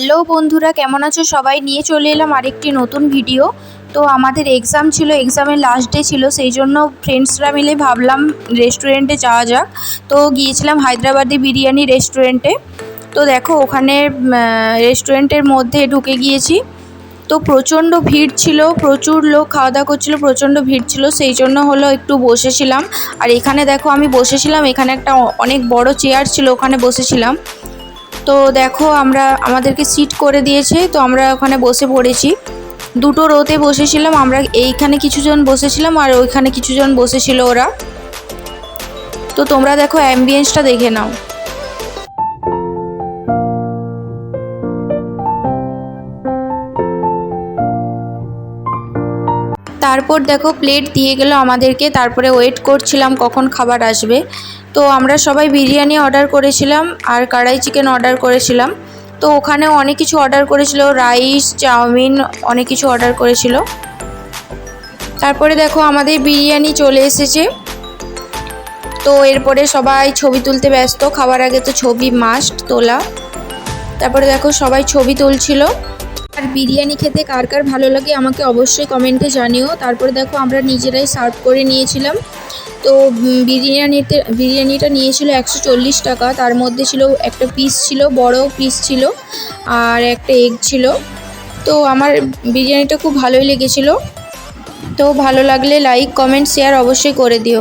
Hello বন্ধুরা, কেমন আছো সবাই? নিয়ে চলে এলাম আরেকটি নতুন ভিডিও। তো আমাদের এক্সাম ছিল, এক্সামের লাস্ট ডে ছিল, সেই জন্য ফ্রেন্ডসরা মিলে ভাবলাম রেস্টুরেন্টে যাওয়া যাক। তো গিয়েছিলাম হায়দ্রাবাদি বিরিয়ানি রেস্টুরেন্টে। তো দেখো ওখানে রেস্টুরেন্টের মধ্যে ঢুকে গিয়েছি। তো প্রচণ্ড ভিড় ছিল, প্রচুর লোক খাওয়া দাওয়া করছিলো, প্রচণ্ড ভিড় ছিল, সেই জন্য হলো একটু বসেছিলাম। আর এখানে দেখো আমি বসেছিলাম, এখানে একটা অনেক বড় চেয়ার ছিল, ওখানে বসেছিলাম। তো দেখো আমাদেরকে সিট করে দিয়েছে, তো আমরা ওখানে বসে পড়েছি। দুটো রোতে বসেছিলাম আমরা, এইখানে কিছুজন বসেছিলাম আর ওইখানে কিছুজন বসেছিল ওরা। তো তোমরা দেখো অ্যাম্বিয়েন্সটা দেখে নাও। তারপর দেখো প্লেট দিয়ে গেল আমাদেরকে, তারপরে ওয়েট করছিলাম কখন খাবার আসবে। তো আমরা সবাই বিরিয়ানি অর্ডার করেছিলাম আর কড়াই চিকেন অর্ডার করেছিলাম। তো ওখানেও অনেক কিছু অর্ডার করেছিল, রাইস, চাউমিন, অনেক কিছু অর্ডার করেছিল। তারপরে দেখো আমাদের বিরিয়ানি চলে এসেছে। তো এরপরে সবাই ছবি তুলতে ব্যস্ত, খাবার আগে তো ছবি মাস্ট তোলা। তারপরে দেখো সবাই ছবি তুলছিল। আর বিরিয়ানি খেতে কার কার ভালো লাগে আমাকে অবশ্যই কমেন্টে জানিও। তারপরে দেখো আমরা নিজেরাই সার্ভ করে নিয়েছিলাম। তো বিরিয়ানিটা নিয়েছিল 140 টাকা। তার মধ্যে ছিল একটা পিস, ছিল বড় পিস ছিল, আর একটা এগ ছিল। তো আমার বিরিয়ানিটা খুব ভালোই লেগেছিল। তো ভালো লাগলে লাইক, কমেন্ট, শেয়ার অবশ্যই করে দিও।